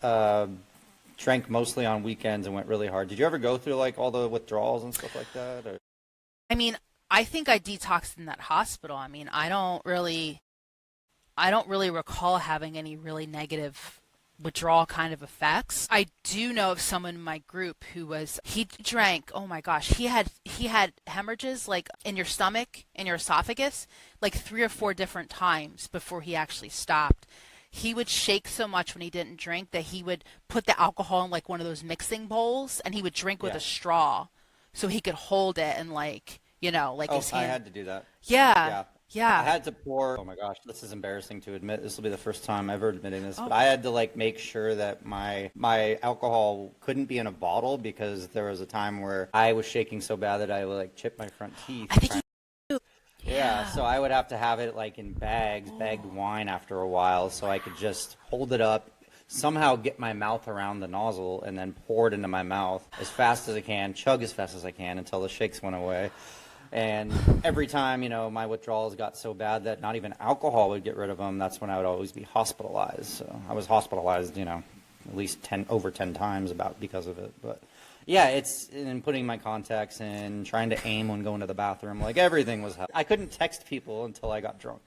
drank mostly on weekends and went really hard, did you ever go through like all the withdrawals and stuff like that? Or? I mean, I think I detoxed in that hospital. I mean, I don't really recall having any really negative withdrawal kind of effects. I do know of someone in my group he drank, oh my gosh, he had hemorrhages like in your stomach, in your esophagus, like 3 or 4 different times before he actually stopped. He would shake so much when he didn't drink that he would put the alcohol in like one of those mixing bowls, and he would drink with a straw so he could hold it and like, his hand. I had to do that. Yeah. I had to pour, oh my gosh, this is embarrassing to admit. This will be the first time ever admitting this, but I had to like make sure that my alcohol couldn't be in a bottle, because there was a time where I was shaking so bad that I would like chip my front teeth. I think you Yeah, so I would have to have it like in bagged wine after a while, so I could just hold it up, somehow get my mouth around the nozzle, and then pour it into my mouth as fast as I can, chug as fast as I can until the shakes went away. And every time, my withdrawals got so bad that not even alcohol would get rid of them, that's when I would always be hospitalized. So I was hospitalized, at least over 10 times because of it. But yeah, it's in putting my contacts in, trying to aim when going to the bathroom, like everything was hell. I couldn't text people until I got drunk.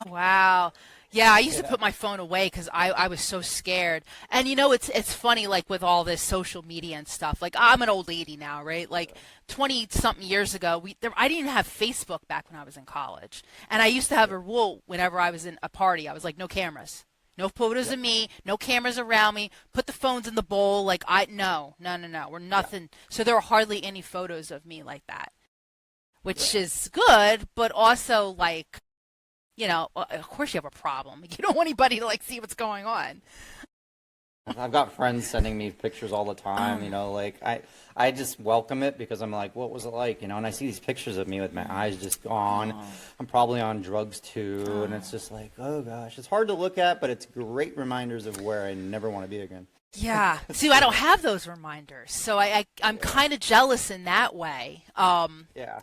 Wow. Yeah, I used to put my phone away because I was so scared. And it's funny, like with all this social media and stuff. Like I'm an old lady now, right? Like 20 something years ago, I didn't even have Facebook back when I was in college. And I used to have a rule whenever I was in a party. I was like, no cameras. No photos of me, no cameras around me. Put the phones in the bowl. Like no. We're nothing. So there were hardly any photos of me like that, which is good, but also like, of course you have a problem. You don't want anybody to like see what's going on. I've got friends sending me pictures all the time, like I just welcome it because I'm like, what was it like, and I see these pictures of me with my eyes just gone. I'm probably on drugs too, and it's just like, oh gosh, it's hard to look at, but it's great reminders of where I never want to be again. Yeah. See, I don't have those reminders, so I'm kind of jealous in that way. Yeah.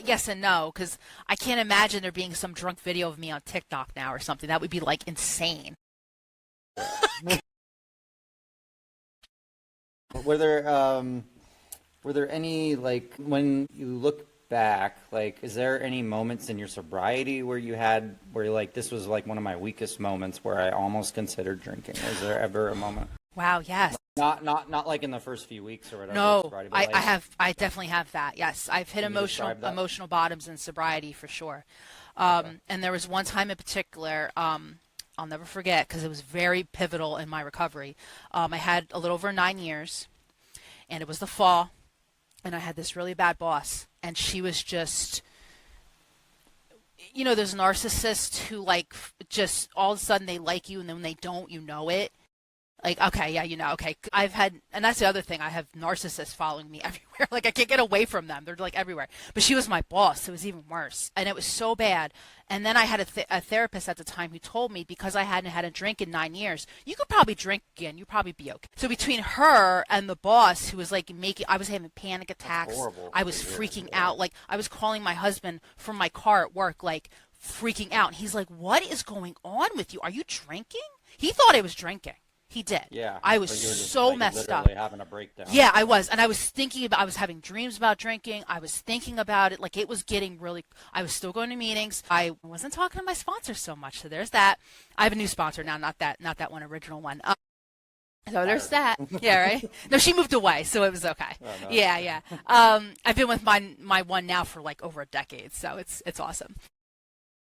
Yes and no, because I can't imagine there being some drunk video of me on TikTok now or something. That would be like insane. Were there any, like, when you look back, like, is there any moments in your sobriety where you're like, this was like one of my weakest moments where I almost considered drinking? Was there ever a moment? Wow. Yes. Not like in the first few weeks or whatever. No, sobriety, but I definitely have that. Yes, I've hit Can you describe that? emotional bottoms in sobriety for sure. And there was one time in particular, I'll never forget because it was very pivotal in my recovery. I had a little over 9 years, and it was the fall, and I had this really bad boss, and she was just, there's narcissists who like just all of a sudden they like you, and then when they don't, you know it. Like, okay, yeah, okay. And that's the other thing. I have narcissists following me everywhere. Like, I can't get away from them. They're like everywhere. But she was my boss, so it was even worse. And it was so bad. And then I had a therapist at the time who told me because I hadn't had a drink in 9 years, you could probably drink again. You'd probably be okay. So between her and the boss who was like I was having panic attacks. I was freaking out. Like, I was calling my husband from my car at work, like, freaking out. And he's like, what is going on with you? Are you drinking? He thought I was drinking. He did. Yeah. I was but you were just, so like, messed up. literally having a breakdown. Yeah, I was. And I was I was having dreams about drinking. I was thinking about it. Like, it was getting really, I was still going to meetings. I wasn't talking to my sponsor so much. So there's that. I have a new sponsor now, not that one original one. So there's that. Yeah, right? No, she moved away, so it was okay. Oh, no. Yeah. I've been with my one now for like over a decade, so it's awesome.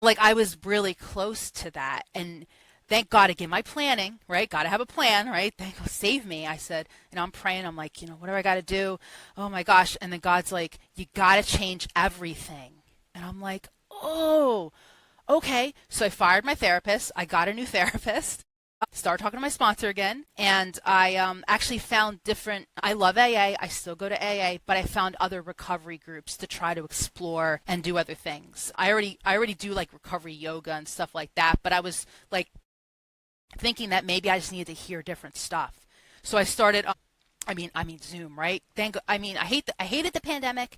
Like, I was really close to that, and thank God again, my planning, right? Got to have a plan, right? Thank God, save me. I said, I'm praying. I'm like, what do I got to do? Oh my gosh. And then God's like, you got to change everything. And I'm like, oh, okay. So I fired my therapist. I got a new therapist. Started talking to my sponsor again, and I actually found I love AA. I still go to AA, but I found other recovery groups to try to explore and do other things. I already do like recovery yoga and stuff like that, but I was like thinking that maybe I just needed to hear different stuff. So I started. I mean Zoom, right? I hated the pandemic.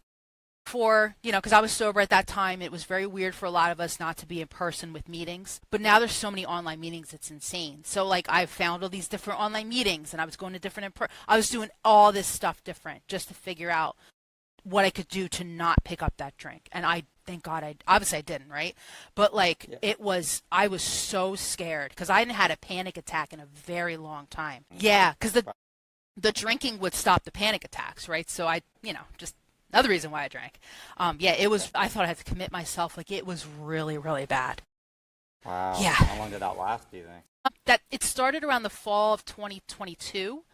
Because I was sober at that time, it was very weird for a lot of us not to be in person with meetings. But now there's so many online meetings, it's insane. So like I found all these different online meetings, and I was going to different, I was doing all this stuff different just to figure out what I could do to not pick up that drink. And thank God obviously I didn't, right? But like I was so scared because I hadn't had a panic attack in a very long time. Yeah, because the drinking would stop the panic attacks, right? So I, just another reason why I drank. It was, I thought I had to commit myself. Like, it was really, really bad. Wow. Yeah. How long did that last, do you think? That it started around the fall of 2022.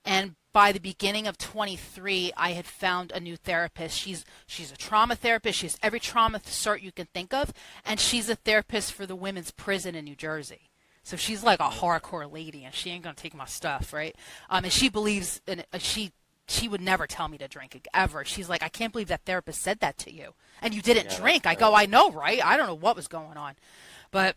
And by the beginning of 23, I had found a new therapist. She's a trauma therapist. She has every trauma cert you can think of. And she's a therapist for the women's prison in New Jersey. So she's like a hardcore lady, and she ain't going to take my stuff, right? And she believes in she would never tell me to drink ever. She's like, I can't believe that therapist said that to you. And you didn't drink. I go, I know, right? I don't know what was going on. But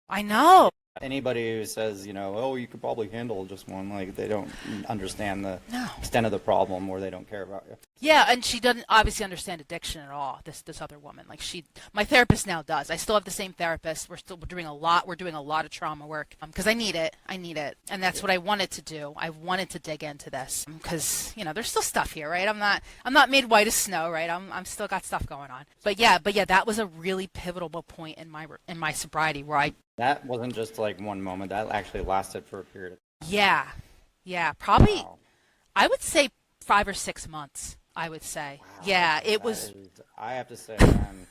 I know. Anybody who says, oh, you could probably handle just one, like, they don't understand the extent of the problem, or they don't care about you. Yeah, and she doesn't obviously understand addiction at all. This other woman, like my therapist now does. I still have the same therapist. We're doing a lot. We're doing a lot of trauma work because I need it. And that's what I wanted to do. I wanted to dig into this because there's still stuff here, right? I'm not made white as snow, right? I'm still got stuff going on. But yeah, that was a really pivotal point in my sobriety where I. That wasn't just like one moment. That actually lasted for a period of time. Yeah, probably. Wow. I would say 5 or 6 months. I would say. Wow. Yeah, it was. I have to say, I'm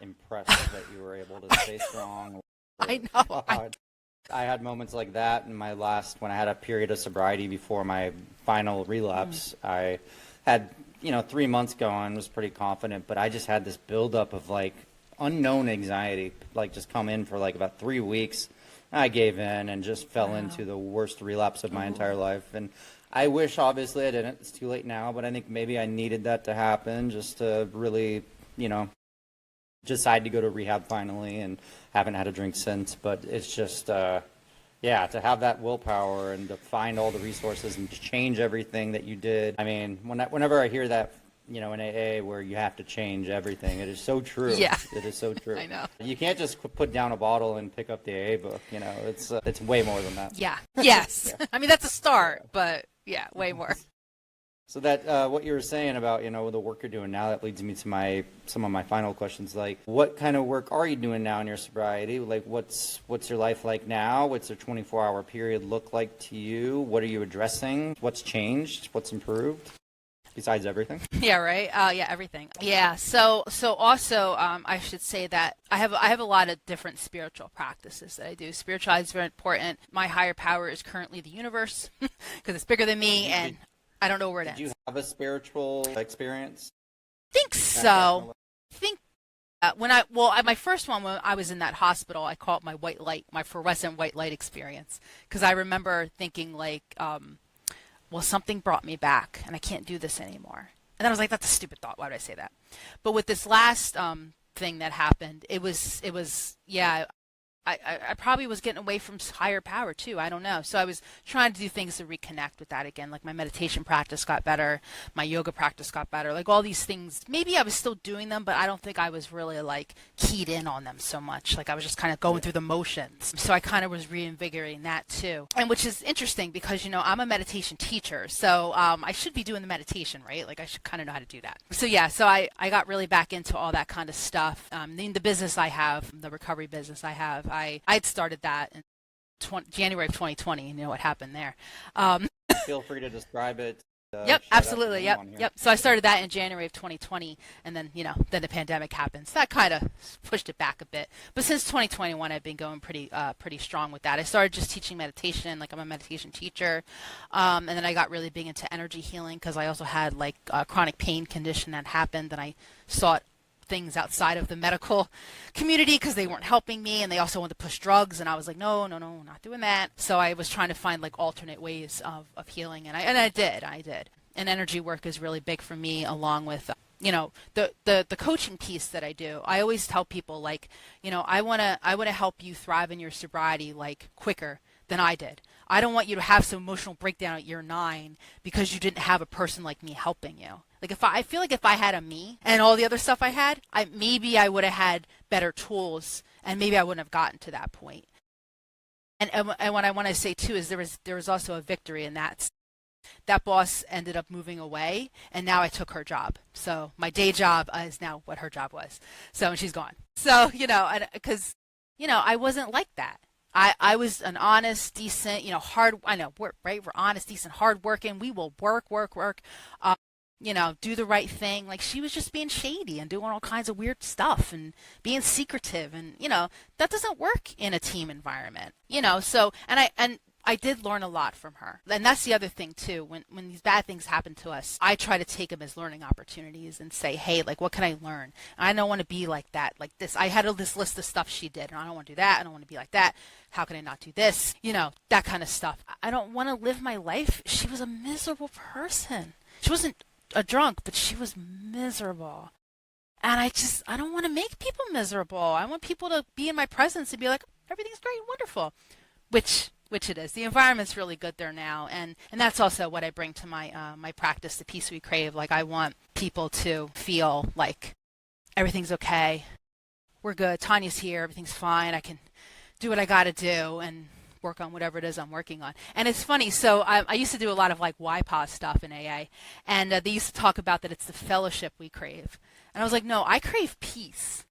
impressed that you were able to stay strong. I know. I had moments like that in my when I had a period of sobriety before my final relapse. I had, 3 months going, was pretty confident, but I just had this buildup of like unknown anxiety, like just come in for like about 3 weeks. I gave in and just fell into the worst relapse of my entire life. And I wish, obviously, I didn't. It's too late now, but I think maybe I needed that to happen just to really, decide to go to rehab finally, and haven't had a drink since. But it's just, to have that willpower and to find all the resources and to change everything that you did. I mean, whenever I hear that, in AA where you have to change everything, it is so true. Yeah. It is so true. I know. You can't just put down a bottle and pick up the AA book. It's way more than that. Yeah. Yes. Yeah. I mean, that's a start, but yeah, way more. So that what you were saying about the work you're doing now, that leads me to some of my final questions. Like, what kind of work are you doing now in your sobriety? Like, what's your life like now? What's your 24-hour period look like to you? What are you addressing? What's changed? What's improved? Besides everything. Yeah, right. Everything. Yeah. So also, I should say that I have a lot of different spiritual practices that I do. Spirituality is very important. My higher power is currently the universe because it's bigger than me, and I don't know where it ends. Did you have a spiritual experience? Think so. My first one, when I was in that hospital, I call it my white light, my fluorescent white light experience, because I remember thinking like, something brought me back and I can't do this anymore. And then I was like, that's a stupid thought. Why would I say that? But with this last thing that happened, it was I probably was getting away from higher power too. I don't know. So I was trying to do things to reconnect with that again. Like my meditation practice got better. My yoga practice got better. Like all these things, maybe I was still doing them, but I don't think I was really like keyed in on them so much. Like I was just kind of going through the motions. So I kind of was reinvigorating that too. And which is interesting because, I'm a meditation teacher. So I should be doing the meditation, right? Like I should kind of know how to do that. So yeah, so I got really back into all that kind of stuff. The business I have, the recovery business I have, I'd started that in January of 2020. You know what happened there. Feel free to describe it. Yep, absolutely. Yep. So I started that in January of 2020, and then then the pandemic happened. So that kind of pushed it back a bit. But since 2021, I've been going pretty strong with that. I started just teaching meditation, like I'm a meditation teacher, and then I got really big into energy healing because I also had like a chronic pain condition that happened, and I sought things outside of the medical community because they weren't helping me, and they also wanted to push drugs, and I was like, no, not doing that. So I was trying to find like alternate ways of healing, and I did. And energy work is really big for me, along with the coaching piece that I do. I always tell people like, I want to help you thrive in your sobriety like quicker than I did. I don't want you to have some emotional breakdown at year 9 because you didn't have a person like me helping you. Like I feel like if I had a me and all the other stuff I had, maybe I would have had better tools, and maybe I wouldn't have gotten to that point. And what I want to say too is there was also a victory in that. That boss ended up moving away, and now I took her job. So my day job is now what her job was. So, and she's gone. So, because, I wasn't like that. I was an honest, decent, we're honest, decent, hard working. We will work, do the right thing. Like she was just being shady and doing all kinds of weird stuff and being secretive. And, that doesn't work in a team environment, so, and I did learn a lot from her. And that's the other thing too. When these bad things happen to us, I try to take them as learning opportunities and say, hey, like, what can I learn? I don't want to be like that, like this. I had this list of stuff she did, and I don't want to do that. I don't want to be like that. How can I not do this? That kind of stuff. I don't want to live my life. She was a miserable person. She wasn't a drunk, but she was miserable. And I don't want to make people miserable. I want people to be in my presence and be like, everything's great and wonderful. Which which it is. The environment's really good there now, and that's also what I bring to my my practice, the peace we crave. Like, I want people to feel like everything's okay, we're good, Tanya's here, everything's fine, I can do what I got to do and work on whatever it is I'm working on. And it's funny, so I used to do a lot of like YPOS stuff in AA, and they used to talk about that it's the fellowship we crave. And I was like, no, I crave peace.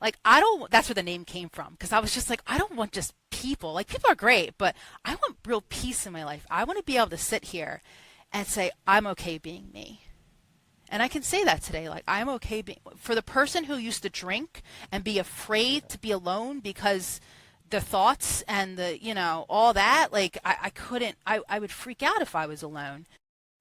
Like, I don't, that's where the name came from, because I was just like, I don't want just people. Like, people are great, but I want real peace in my life. I want to be able to sit here and say, I'm okay being me. And I can say that today, like, I'm okay being, for the person who used to drink and be afraid to be alone because the thoughts and the, you know, all that, like, I couldn't, I would freak out if I was alone.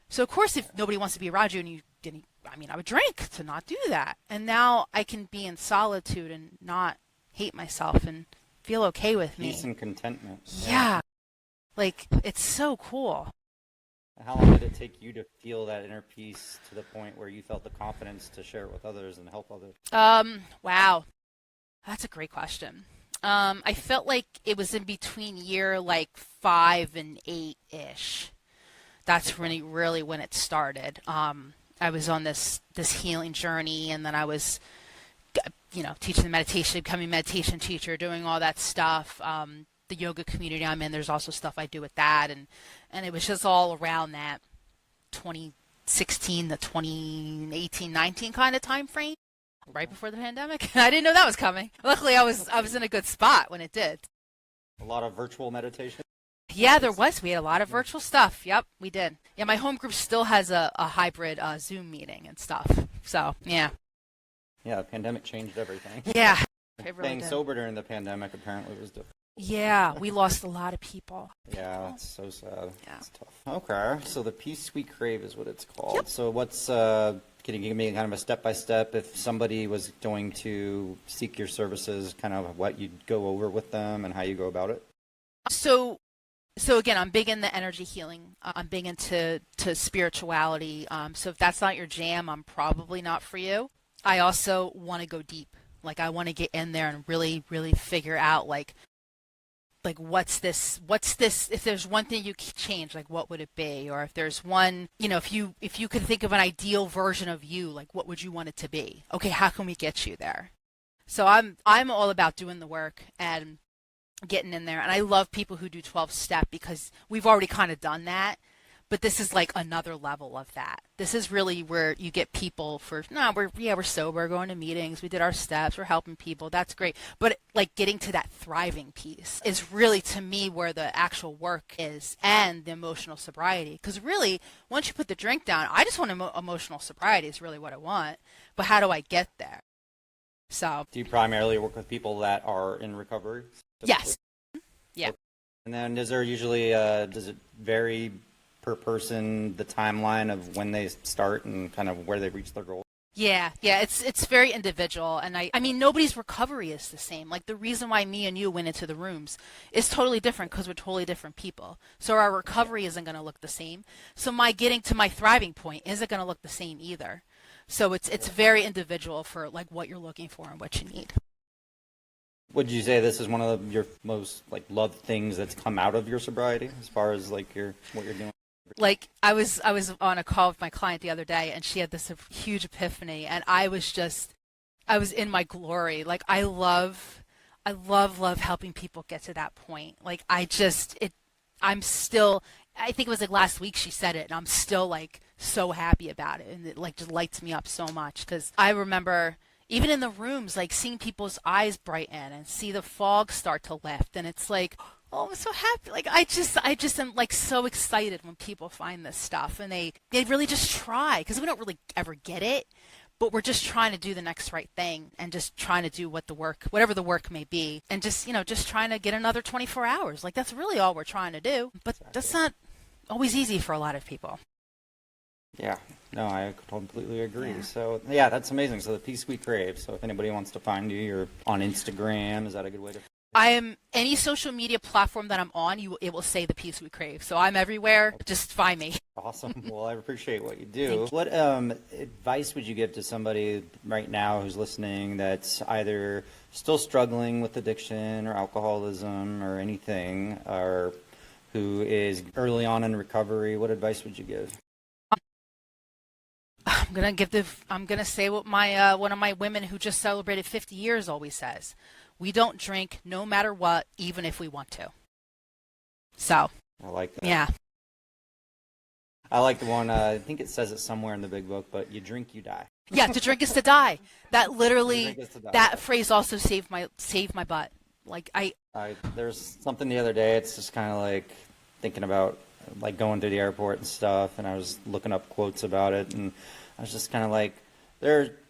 So, of course, if nobody wants to be around you and you didn't, I mean, I would drink to not do that. And now I can be in solitude and not hate myself and feel okay with me. Peace and contentment. Yeah. Like, it's so cool. How long did it take you to feel that inner peace to the point where you felt the confidence to share it with others and help others? Wow. That's a great question. I felt like it was in between year like 5 and 8-ish. That's really when it started. I was on this healing journey, and then I was, you know, teaching the meditation, becoming a meditation teacher, doing all that stuff. The yoga community I'm in, there's also stuff I do with that, and it was just all around that 2016 to 2018, 19 kind of time frame, right before the pandemic. I didn't know that was coming. Luckily, I was in a good spot when it did. A lot of virtual meditation? Yeah, there was. We had a lot of virtual stuff. Yep, we did. Yeah, my home group still has a hybrid Zoom meeting and stuff. So, yeah. Yeah, the pandemic changed everything. Yeah. It really Staying did. sober during the pandemic apparently was difficult. Yeah, we lost a lot of people. Yeah, it's so sad. Yeah. It's tough. Okay, so the peace we crave is what it's called. Yep. So what's, can you give me kind of a step-by-step if somebody was going to seek your services, kind of what you'd go over with them and how you go about it? So again, I'm big in the energy healing. I'm big into spirituality. So if that's not your jam, I'm probably not for you. I also want to go deep. Like, I want to get in there and really, really figure out like what's this, if there's one thing you could change, like what would it be? Or if there's one, you know, if you could think of an ideal version of you, like what would you want it to be? Okay, how can we get you there? So I'm all about doing the work and getting in there. And I love people who do 12-step because we've already kind of done that. But this is like another level of that. This is really where you get people we're sober, going to meetings, we did our steps, we're helping people, that's great. But like getting to that thriving piece is really, to me, where the actual work is, and the emotional sobriety. Because really, once you put the drink down, I just want emotional sobriety is really what I want. But how do I get there? So. Do you primarily work with people that are in recovery? Yes. Yeah. And then is there usually, does it vary per person, the timeline of when they start and kind of where they reach their goal? Yeah, it's very individual, and I mean, nobody's recovery is the same. Like, the reason why me and you went into the rooms is totally different because we're totally different people. So our recovery isn't going to look the same. So my getting to my thriving point isn't going to look the same either. So it's very individual for like what you're looking for and what you need. Would you say this is one of your most like loved things that's come out of your sobriety, as far as like what you're doing? Like, I was on a call with my client the other day, and she had this huge epiphany, and I was in my glory. Like, I love helping people get to that point. Like, I think it was like last week she said it, and I'm still like so happy about it, and it like just lights me up so much, because I remember even in the rooms, like, seeing people's eyes brighten and see the fog start to lift, and it's like, oh, I'm so happy. Like, I just am like so excited when people find this stuff, and they really just try, because we don't really ever get it, but we're just trying to do the next right thing and just trying to do whatever the work may be, and just trying to get another 24 hours. Like, that's really all we're trying to do, but that's not always easy for a lot of people. Yeah, no, I completely agree. Yeah. So, yeah, that's amazing. So the peace we crave. So if anybody wants to find you, you're on Instagram. Is that a good way to? I am any social media platform that I'm on. It will say the peace we crave. So I'm everywhere. Just find me. Awesome. Well, I appreciate what you do. What advice would you give to somebody right now who's listening that's either still struggling with addiction or alcoholism or anything, or who is early on in recovery, what advice would you give? I'm gonna say what my one of my women who just celebrated 50 years always says: we don't drink no matter what, even if we want to. So I like that. yeah. I like the one, I think it says it somewhere in the big book, but you drink, you die. Yeah, to drink is to die. That literally, Drink is to die. that phrase also saved my butt. Like There's something the other day, it's just kind of like thinking about like going through the airport and stuff, and I was looking up quotes about it, and I was just kind of like,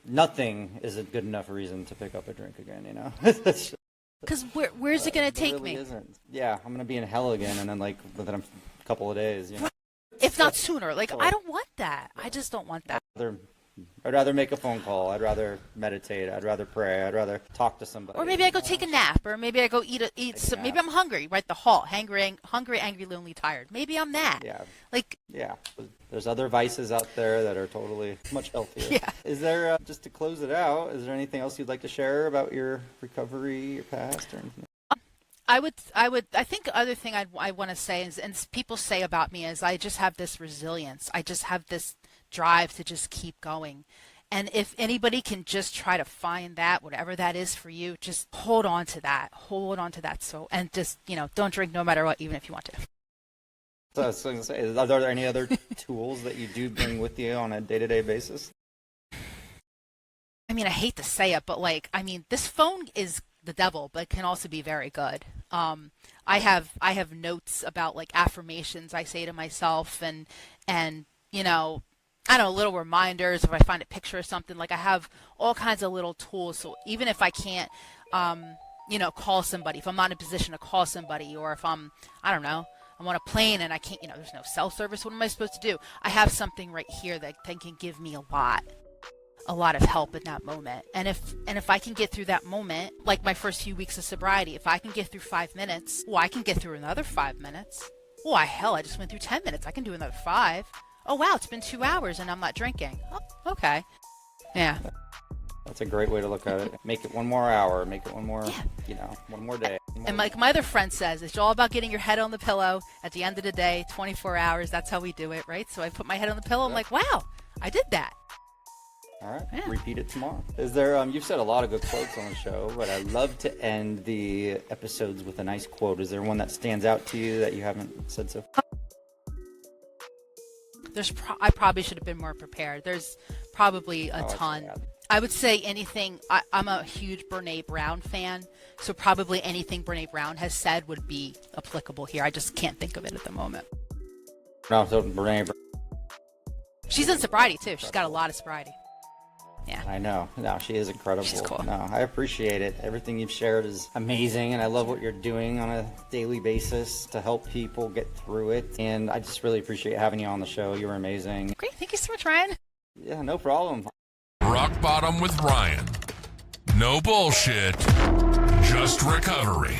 nothing is a good enough reason to pick up a drink again, you know? because where's it gonna take really me? Isn't. Yeah, I'm gonna be in hell again, and then like within a couple of days, you know? If not sooner. Like I don't want that. I just don't want that. I'd rather make a phone call. I'd rather meditate. I'd rather pray. I'd rather talk to somebody. Or maybe I go take a nap, or maybe I go eat some. Maybe I'm hungry. Right, the halt, hungry, angry, lonely, tired. Maybe I'm that. Yeah. Like Yeah. There's other vices out there that are totally much healthier. Yeah. Is there, just to close it out, is there anything else you'd like to share about your recovery, your past, or anything? I think other thing I want to say is, and people say about me, is I just have this resilience. I just have this drive to just keep going. And if anybody can just try to find that, whatever that is for you, just hold on to that. Hold on to that. So, and just, don't drink no matter what, even if you want to. So I was going to say, are there any other tools that you do bring with you on a day-to-day basis? I mean, I hate to say it, but this phone is the devil, but it can also be very good. I have notes about like affirmations I say to myself, and I don't know, little reminders if I find a picture or something. Like I have all kinds of little tools. So even if I can't, call somebody, if I'm not in a position to call somebody, or if I'm on a plane and I can't, there's no cell service, what am I supposed to do? I have something right here that can give me a lot of help in that moment. And if I can get through that moment, like my first few weeks of sobriety, if I can get through 5 minutes, well, I can get through another 5 minutes. Oh, hell, I just went through 10 minutes. I can do another 5. Oh, wow, it's been 2 hours and I'm not drinking. Oh, okay. Yeah. That's a great way to look at it. Make it 1 more hour. Make it 1 more, 1 more day. And like my other friend says, it's all about getting your head on the pillow at the end of the day, 24 hours. That's how we do it, right? So I put my head on the pillow. I'm like, wow, I did that. All right. Yeah. Repeat it tomorrow. Is there, you've said a lot of good quotes on the show, but I love to end the episodes with a nice quote. Is there one that stands out to you that you haven't said so far? I probably should have been more prepared. There's probably a ton. I would say anything. I'm a huge Brene Brown fan, so probably anything Brene Brown has said would be applicable here. I just can't think of it at the moment. No, so Brene. She's in sobriety too. She's got a lot of sobriety. Yeah. I know. No, she is incredible. She's cool. No, I appreciate it. Everything you've shared is amazing, and I love what you're doing on a daily basis to help people get through it. And I just really appreciate having you on the show. You're amazing. Great. Thank you so much, Ryan. Yeah, no problem. Rock Bottom with Ryan. No bullshit, just recovery.